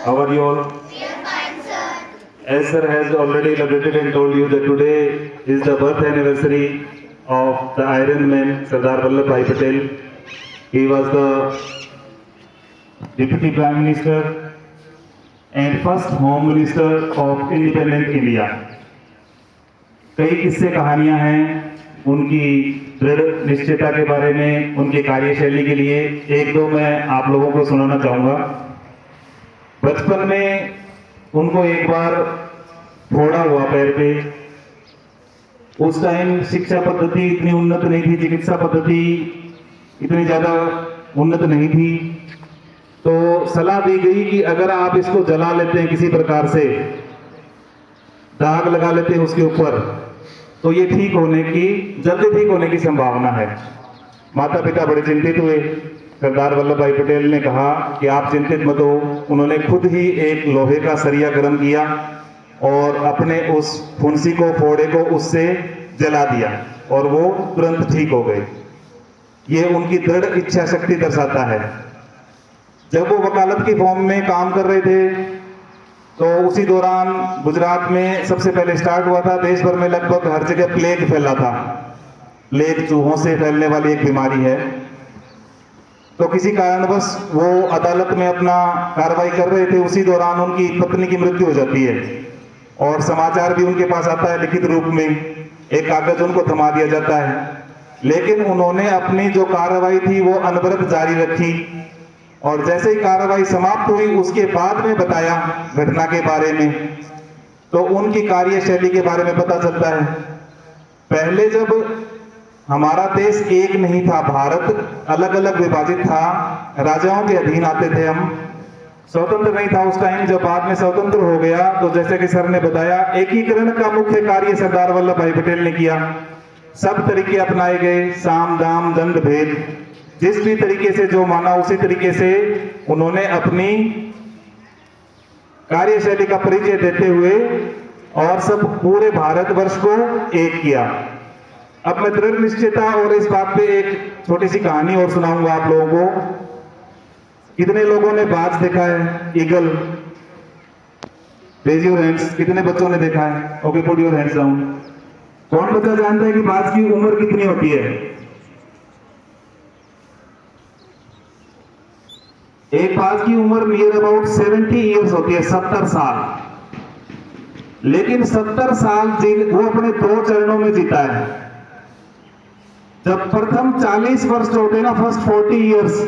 How are you all? As sir has already elaborated and told you that today is the birth anniversary of the Iron Man, Sardar Vallabhbhai Patel. He was the Deputy Prime Minister and first Home Minister of Independent India. कई किस्से कहानियां हैं उनकी दृढ़ निश्चयता के बारे में, उनकी कार्यशैली के लिए एक दो मैं आप लोगों को सुनाना चाहूँगा। बचपन में उनको एक बार फोड़ा हुआ पैर पे। उस टाइम शिक्षा पद्धति इतनी उन्नत नहीं थी, चिकित्सा पद्धति इतनी ज़्यादा उन्नत नहीं थी, तो सलाह दी गई कि अगर आप इसको जला लेते हैं, किसी प्रकार से दाग लगा लेते हैं उसके ऊपर, तो ये जल्दी ठीक होने की संभावना है। माता पिता बड़े चिंतित हुए। सरदार वल्लभ भाई पटेल ने कहा कि आप चिंतित मत हो। उन्होंने खुद ही एक लोहे का सरिया गर्म किया और अपने उस फुंसी को, फोड़े को उससे जला दिया और वो तुरंत ठीक हो गए। ये उनकी दृढ़ इच्छा शक्ति दर्शाता है। जब वो वकालत की फॉर्म में काम कर रहे थे तो उसी दौरान गुजरात में सबसे पहले स्टार्ट हुआ था। देश भर में लगभग हर जगह प्लेग फैला था। प्लेग चूहों से फैलने वाली एक बीमारी है। तो किसी कारणवश वो अदालत में अपना कार्रवाई कर रहे थे, उसी दौरान उनकी पत्नी की मृत्यु हो जाती है और समाचार भी उनके पास आता है लिखित रूप में। एक कागज उनको थमा दिया जाता है, लेकिन उन्होंने अपनी जो कार्रवाई थी वो अनवरत जारी रखी और जैसे ही कार्रवाई समाप्त हुई उसके बाद में बताया घटना के बारे में, तो उनकी कार्यशैली के बारे में पता चलता है। पहले जब हमारा देश एक नहीं था, भारत अलग अलग विभाजित था, राजाओं के अधीन आते थे हम, स्वतंत्र नहीं था उस टाइम। जब बाद में स्वतंत्र हो गया तो जैसे कि सर ने बताया, एकीकरण का मुख्य कार्य सरदार वल्लभ भाई पटेल ने किया। सब तरीके अपनाए गए, साम दाम दंड भेद, जिस भी तरीके से जो माना उसी तरीके से उन्होंने अपनी कार्यशैली का परिचय देते हुए और सब पूरे भारतवर्ष को एक किया। अब मैं दृढ़ निश्चयता और इस बात पे एक छोटी सी कहानी और सुनाऊंगा आप लोगों को। कितने लोगों ने बाज देखा है, ईगल? Raise your hands. कितने बच्चों ने देखा है? Okay, put your hands down. कौन बच्चा जानता है कि बाज की उम्र कितनी होती है? एक बाज की उम्र नियर अबाउट 70 ईयर्स होती है, 70 साल। लेकिन 70 साल वो अपने 2 चरणों में जीता है। जब प्रथम 40 वर्ष जो होते हैं ना, फर्स्ट 40 ईयर्स,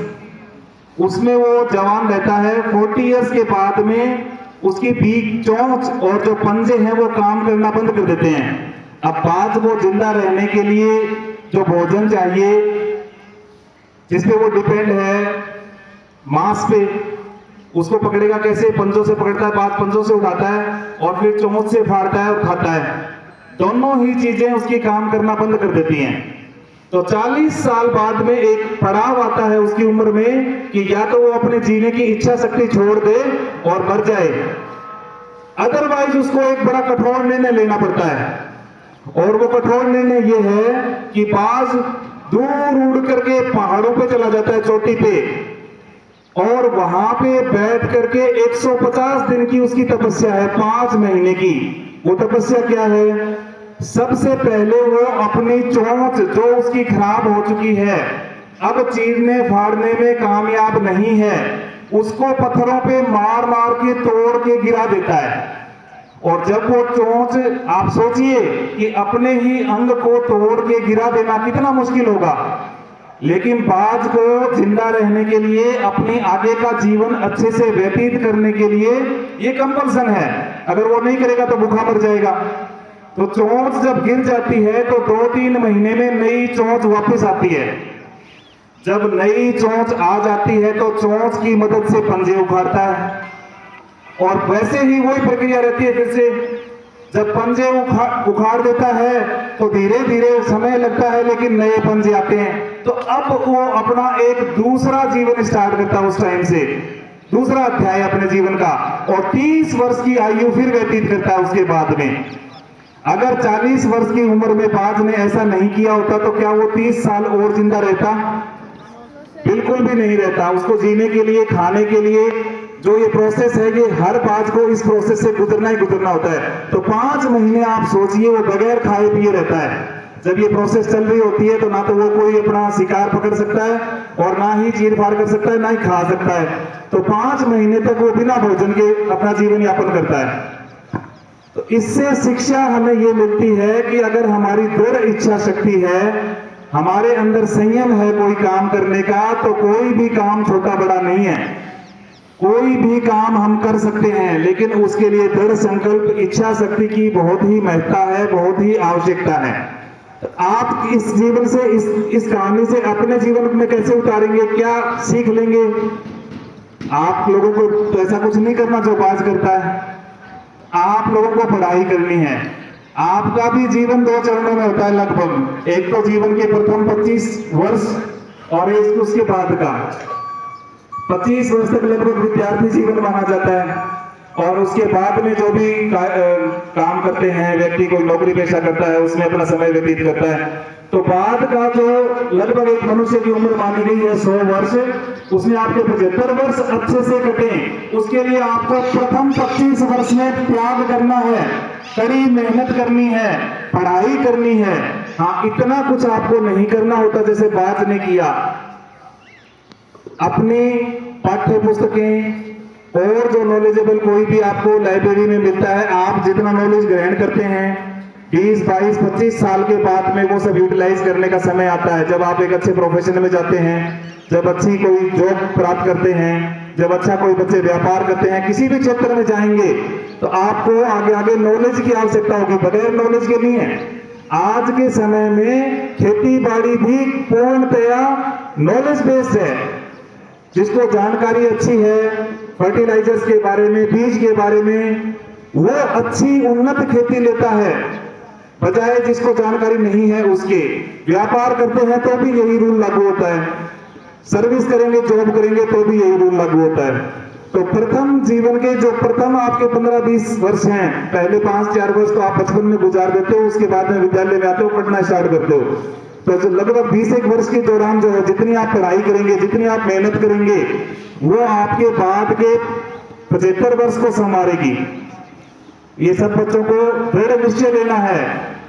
उसमें वो जवान रहता है। 40 ईयर्स के बाद में उसकी बीक, चोंच और जो पंजे हैं वो काम करना बंद कर देते हैं। अब बाज वो जिंदा रहने के लिए जो भोजन चाहिए, जिसपे वो डिपेंड है, मांस पे, उसको पकड़ेगा कैसे? पंजों से पकड़ता है, बाज पंजों से उठाता है और फिर चोंच से फाड़ता है और खाता है। दोनों ही चीजें उसकी काम करना बंद कर देती हैं। तो 40 साल बाद में एक पड़ाव आता है उसकी उम्र में कि या तो वो अपने जीने की इच्छा शक्ति छोड़ दे और मर जाए, अदरवाइज उसको एक बड़ा कठोर निर्णय लेना पड़ता है। और वो कठोर निर्णय ये है कि बाज दूर उड़ करके पहाड़ों पे चला जाता है, चोटी पे, और वहां पे बैठ करके 150 दिन की उसकी तपस्या है, 5 महीने की। वो तपस्या क्या है? सबसे पहले वो अपनी चोंच जो उसकी खराब हो चुकी है, अब चीरने फाड़ने में कामयाब नहीं है, उसको पत्थरों पे मार मार के तोड़ के गिरा देता है। और जब वो चोंच, आप सोचिए कि अपने ही अंग को तोड़ के गिरा देना कितना मुश्किल होगा, लेकिन बाज को जिंदा रहने के लिए, अपने आगे का जीवन अच्छे से व्यतीत करने के लिए ये कंपल्सन है। अगर वो नहीं करेगा तो भूखा मर जाएगा। तो चोंच जब गिर जाती है तो 2-3 महीने में नई चोंच वापस आती है। जब नई चोंच आ जाती है तो चोंच की मदद से पंजे उखाड़ता है और वैसे ही वही प्रक्रिया रहती है। फिर से जब पंजे उखाड़ देता है तो धीरे धीरे समय लगता है, लेकिन नए पंजे आते हैं। तो अब वो अपना एक दूसरा जीवन स्टार्ट करता है, उस टाइम से दूसरा अध्याय अपने जीवन का, और 30 वर्ष की आयु फिर व्यतीत करता है उसके बाद में। अगर 40 वर्ष की उम्र में बाज ने ऐसा नहीं किया होता तो क्या वो 30 साल और जिंदा रहता? बिल्कुल भी नहीं रहता। उसको जीने के लिए, खाने के लिए जो ये प्रोसेस है ये हर बात को इस प्रोसेस से गुजरना ही गुजरना होता है। तो 5 महीने आप सोचिए वो बगैर खाए पिए रहता है। जब ये प्रोसेस चल रही होती है तो ना तो वो कोई अपना शिकार पकड़ सकता है और ना ही चीर फाड़ कर सकता है, ना ही खा सकता है। तो 5 महीने तक वो बिना भोजन के अपना जीवन यापन करता है। तो इससे शिक्षा हमें ये मिलती है कि अगर हमारी दृढ़ इच्छा शक्ति है, हमारे अंदर संयम है कोई काम करने का, तो कोई भी काम छोटा बड़ा नहीं है, कोई भी काम हम कर सकते हैं। लेकिन उसके लिए दृढ़ संकल्प, इच्छा शक्ति की बहुत ही महत्ता है, बहुत ही आवश्यकता है। आप इस जीवन से, इस कहानी से अपने जीवन में कैसे उतारेंगे, क्या सीख लेंगे? आप लोगों को तो ऐसा कुछ नहीं करना जो बाज करता है। आप लोगों को पढ़ाई करनी है। आपका भी जीवन 2 चरणों में होता है लगभग। एक तो जीवन के प्रथम 25 वर्ष और एक उसके बाद का 25 वर्ष तक लगभग विद्यार्थी जीवन माना जाता है। और उसके बाद में जो भी काम करते हैं व्यक्ति, कोई नौकरी पेशा करता है, उसमें अपना समय व्यतीत करता है। तो बाद का जो लगभग एक मनुष्य की उम्र मानी गई है 100 वर्ष, उसमें आपके 75 वर्ष अच्छे से कटें, उसके लिए आपको प्रथम 25 वर्ष में त्याग करना है, कड़ी मेहनत करनी है, पढ़ाई करनी है। हाँ, इतना कुछ आपको नहीं करना होता जैसे बाज ने किया। अपनी पाठ्य पुस्तकें और जो नॉलेजेबल कोई भी आपको लाइब्रेरी में मिलता है, आप जितना नॉलेज ग्रहण करते हैं 20, 22, 25 साल के बाद में वो सब यूटिलाइज करने का समय आता है। जब आप एक अच्छे प्रोफेशन में जाते हैं, जब अच्छी कोई जॉब प्राप्त करते हैं, जब अच्छा कोई बच्चे व्यापार करते हैं, किसी भी क्षेत्र में जाएंगे तो आपको आगे आगे नॉलेज की आवश्यकता होगी, बगैर नॉलेज के नहीं है। आज के समय में खेती बाड़ी भी पूर्णतया नॉलेज बेस्ड है। जिसको जानकारी अच्छी है फर्टिलाइजर्स के बारे में, बीज के बारे में, वो अच्छी उन्नत खेती लेता है, बजाय जिसको जानकारी नहीं है उसके। व्यापार करते हैं तो भी यही रूल लागू होता है, सर्विस करेंगे, जॉब करेंगे तो भी यही रूल लागू होता है। तो प्रथम जीवन के जो प्रथम आपके 15-20 वर्ष हैं, पहले 5-4 वर्ष तो आप बचपन में गुजार देते हो, उसके बाद में विद्यालय में आते हो, पढ़ना स्टार्ट करते हो। तो जो लगभग 20-1 वर्ष के दौरान जो है, जितनी आप पढ़ाई करेंगे, जितनी आप मेहनत करेंगे, वो आपके बाद के 75 वर्ष को संवारेगी। ये सब बच्चों को दृढ़ निश्चय लेना है,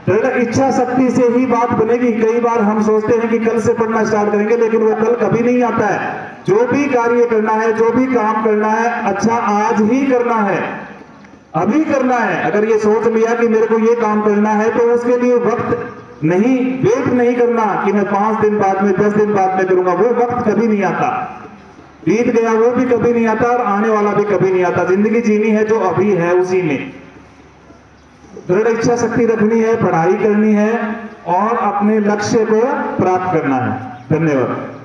दृढ़ इच्छा शक्ति से ही बात बनेगी। कई बार हम सोचते हैं कि कल से पढ़ना स्टार्ट करेंगे, लेकिन वो कल कभी नहीं आता है। जो भी कार्य करना है, जो भी काम करना है, अच्छा आज ही करना है, अभी करना है। अगर ये सोच लिया कि मेरे को ये काम करना है, तो उसके लिए वक्त नहीं, वेट नहीं करना कि मैं 5 दिन बाद में, 10 दिन बाद में करूंगा। वो वक्त कभी नहीं आता, बीत गया वो भी कभी नहीं आता, और आने वाला भी कभी नहीं आता। जिंदगी जीनी है जो अभी है उसी में। दृढ़ इच्छा शक्ति रखनी है, पढ़ाई करनी है और अपने लक्ष्य को प्राप्त करना है। धन्यवाद।